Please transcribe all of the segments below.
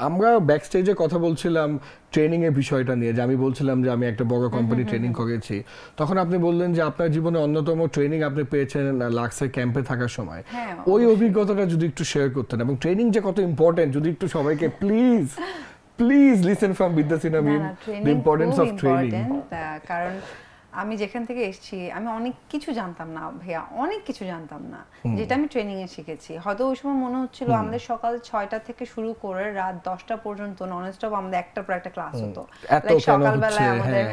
আমরা ব্যাক স্টেজে কথা বলছিলাম ট্রেনিং এর বিষয়টা নিয়ে, যে আমি বলছিলাম যে আমি একটা বড় কোম্পানি ট্রেনিং করেছি, তখন আপনি বললেন যে আপনার জীবনে অন্যতম ট্রেনিং আপনি পেয়েছেন লাক্সের ক্যাম্পে থাকার সময়। ওই অভিজ্ঞতাটা যদি একটু শেয়ার করতেন, এবং ট্রেনিং যে কত ইম্পর্টেন্ট যদি একটু সবাইকে প্লিজ প্লিজ লিসেন ফ্রম বিদ্যা Sinha Mim the importance of training. কারণ আমি যেখান থেকে এসেছি আমি অনেক কিছু জানতাম না ভাইয়া, অনেক কিছু জানতাম না যেটা আমি ট্রেনিং এ শিখেছি। হয়তো ওই সময় মনে হচ্ছিল আমাদের সকাল 6টা থেকে শুরু করে রাত 10টা পর্যন্ত নন স্টপ আমাদের একটার পর একটা ক্লাস হতো। লাইক সকালবেলায় আমাদের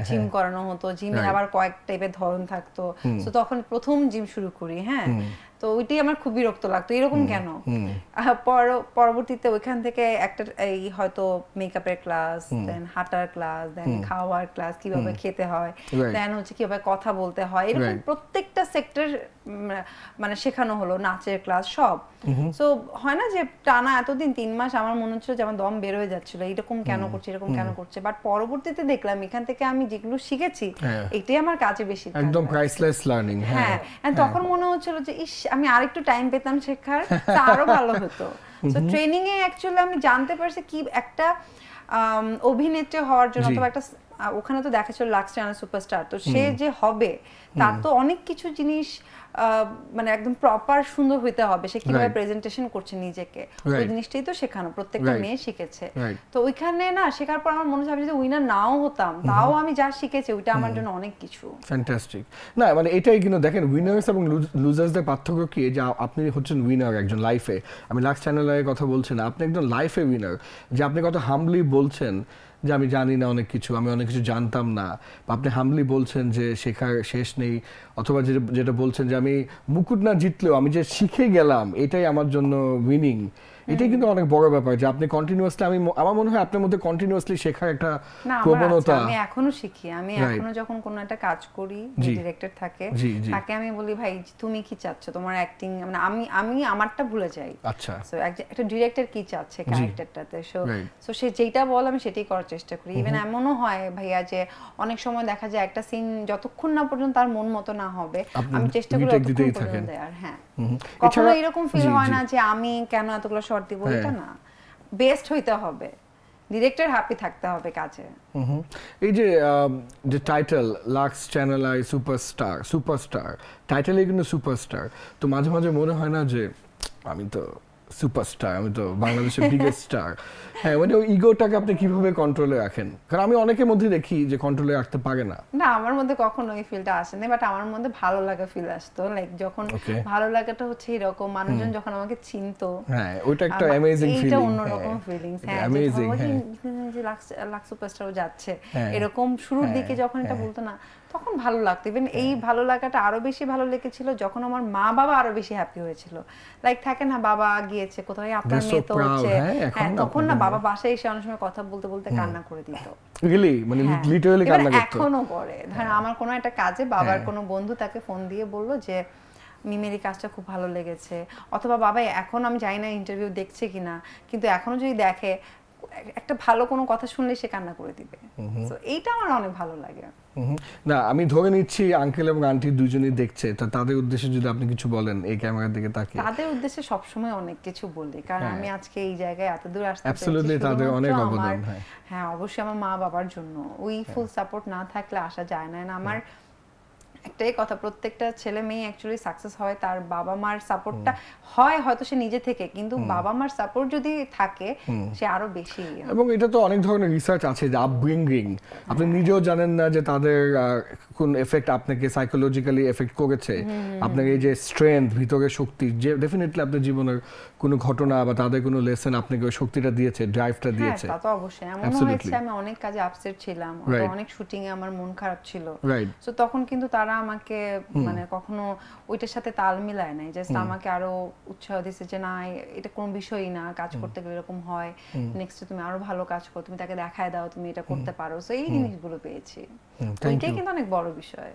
জিম করানো হতো, জিমে আবার কয়েক টাইপের ধরন থাকতো। সো তখন প্রথম জিম শুরু করি, তো ওইটাই আমার খুব বিরক্ত লাগতো, এরকম কেন। পরবর্তীতে ওইখান থেকে একটা হয়তো মেকআপের ক্লাস, দেন হাঁটার ক্লাস, দেন খাওয়ার ক্লাস, কিভাবে খেতে হয়, দেন হচ্ছে কিভাবে কথা বলতে হয়, এরকম প্রত্যেকটা সেক্টর মানে শেখানো হলো, নাচের ক্লাস সব। সো হয় না যে টানা এতদিন 3 মাস আমার মনে হচ্ছিল যে আমার দম বের হয়ে যাচ্ছিল, এরকম কেন করছে, এরকম কেন করছে। বাট পরবর্তীতে দেখলাম এখান থেকে আমি যেগুলো শিখেছি এটাই আমার কাজে বেশি, একদম প্রাইসলেস লার্নিং। তখন মনে হচ্ছিল যে ইস, আমি আরেকটু টাইম পেতাম শেখার, তা আরো ভালো হতো। সো ট্রেনিং এ অ্যাকচুয়ালি আমি জানতে পারছি কি একটা অভিনেত্রী হওয়ার জন্য, অথবা একটা ওখানে তো দেখাচ্ছিল লাক্স চ্যানেল সুপারস্টার, তো সে যে হবে তার তো অনেক কিছু জিনিস মানে একদম প্রপার সুন্দর হইতে হবে, সে কিভাবে প্রেজেন্টেশন করছে নিজেকে, ওই জিনিসটাই তো শেখানো, প্রত্যেকটা মেয়ে শিখেছে। তো ওইখানে না শেখার পর আমার মনে হচ্ছে আমি যদি উইনার নাও হতাম তাও আমি যা শিখেছি ওইটা আমার জন্য অনেক কিছু। ফ্যান্টাস্টিক। না মানে এটাই কিন্তু দেখেন উইনার্স এবং লুজার্সদের পার্থক্য কি, যে আপনি হচ্ছেন উইনার একজন লাইফে, আমি লাক্স চ্যানেলের কথা বলছি না, আপনি একজন লাইফে উইনার, যে আপনি কত হাম্বলি বলছেন যে আমি জানি না অনেক কিছু, আমি অনেক কিছু জানতাম না, বা আপনি হাম্বলি বলছেন যে শেখার শেষ নেই, অথবা যেটা বলছেন যে আমি মুকুট না জিতলেও আমি যে শিখে গেলাম এটাই আমার জন্য উইনিং। এটাই কিন্তু অনেক বড় ব্যাপার, যে আপনি কন্টিনিউয়াসলি, আমার মনে হয় আপনার মধ্যে কন্টিনিউয়াসলি শেখার একটা প্রবণতা। আমি এখনো শিখি, আমি এখনো যখন কোনো একটা কাজ করি, যে ডিরেক্টর থাকে তাকে আমি বলি ভাই তুমি কি চাচ্ছ তোমার অ্যাক্টিং, মানে আমি আমারটা ভুলে যাই। আচ্ছা, সো একটা ডিরেক্টর কি চাচ্ছে ক্যারেক্টারটাতে, সো সে যেটা বলে আমি সেটাই করার চেষ্টা করি। ইভেন এমনও হয় ভাইয়া যে অনেক সময় দেখা যায় একটা সিন যতক্ষণ না পর্যন্ত তার মন মতো না হবে আমি চেষ্টা করি ততক্ষণ পর্যন্ত দেওয়ার। কখনো এরকম ফিল হয় না যে আমি কেন এতগুলো শর্ট দিব, এটা না, বেস্ট হইতে হবে, ডিরেক্টর হ্যাপি থাকতে হবে কাজে। এই যে title Lux channel I superstar টাইটেলে কিন্তু সুপারস্টার, তো মাঝে মাঝে মনে হয় না যে আমি তো সুপারস্টার, আমি তো বাংলাদেশের বিগেস্ট স্টার। মানে ওই ইগোটাকে আপনি কিভাবে কন্ট্রোলে রাখেন? কারণ আমি অনেকের মধ্যে দেখি যে কন্ট্রোলে রাখতে পারে না। না, আমার মধ্যে কখনো ওই ফিলটা আসে না, বাট আমার মধ্যে ভালো লাগা ফিল আসতো। লাইক যখন ভালো লাগাটা হচ্ছে এরকম, মানুষজন যখন আমাকে চিনতো, ওইটা একটা অ্যামেজিং ফিলিং, এটা অন্যরকম ফিলিংস। অ্যামেজিং, যে লাক্স সুপারস্টারও যাচ্ছে এরকম শুরুর দিকে যখন এটা বলতো না, তখন ভালো লাগতো। ইভেন এই ভালো লাগাটা আরো বেশি ভালো লেগেছিল যখন আমার মা বাবা আরো বেশি হ্যাপি হয়েছিল। লাইক থাকে না, বাবা গিয়েছে কোথাও, আপনার মেয়ে তো হচ্ছে, তখন না বাবা বাসায় এসে অনেক সময় কথা বলতে বলতে কান্না করে দিত। রিয়েলি, মানে লিটারালি কান্না করত। এখনো করে, ধরেন আমার কোনো একটা কাজে বাবার কোনো বন্ধু তাকে ফোন দিয়ে বললো যে মিমের এই কাজটা খুব ভালো লেগেছে, অথবা বাবা এখন আমি জানি না ইন্টারভিউ দেখছে কিনা, কিন্তু এখনো যদি দেখে একটা ভালো কোনো কথা শুনলে সে কান্না করে দিবে। সো এইটা আমার অনেক ভালো লাগে। না আমি ধরে নিচ্ছি আঙ্কেল এবং আন্টি দুজনেই দেখছে, তো তাদের উদ্দেশ্যে যদি আপনি কিছু বলেন এই ক্যামেরার দিকে তাকিয়ে। তাদের উদ্দেশ্যে সবসময় অনেক কিছু বলি, কারণ আমি আজকে এই জায়গায় এত দূর আসতে পেরেছি অ্যাবসলিউটলি তাদের অনেক অবদান। হ্যাঁ অবশ্যই আমার মা বাবার জন্য, ওই ফুল সাপোর্ট না থাকলে আসা যায় না। আমার একটাই কথা, প্রত্যেকটা ছেলে মেয়ে অ্যাকচুয়ালি সাকসেস হয় তার বাবা মার সাপোর্টটা হয়, হয়তো সে নিজে থেকে, কিন্তু বাবা মার সাপোর্ট যদি থাকে সে আরো বেশি। এবং এটা তো অনেক ধরনের রিসার্চ আছে যে আপব্রিঙ্গিং, আপনি নিজেও জানেন না যে তাদের কোন এফেক্ট আপনাকে সাইকোলজিক্যালি এফেক্ট করেছে, আপনার এই যে স্ট্রেংথ, ভিতরের শক্তি, যে ডেফিনেটলি আপনার জীবনের কোনো ঘটনা বা তাদের কোনো লেসন আপনাকে ওই শক্তিটা দিয়েছে, ড্রাইভটা দিয়েছে। তা তো অবশ্যই। এমন হয়েছে আমি অনেক কাজে আপসেট ছিলাম, অনেক শুটিং এ আমার মন খারাপ ছিল, সো তখন কিন্তু তারা আমাকে মানে কখনো ওইটার সাথে তাল মিলায় নাই, জাস্ট আমাকে আরো উৎসাহ দিয়েছে যে না এটা কোনো বিষয়ই না, কাজ করতে গেলে এরকম হয়, নেক্সট তুমি আরো ভালো কাজ করো, তুমি তাকে দেখায় দাও তুমি এটা করতে পারো। সো এই জিনিসগুলো পেয়েছি, ওইটাই কিন্তু অনেক বড় বিষয়।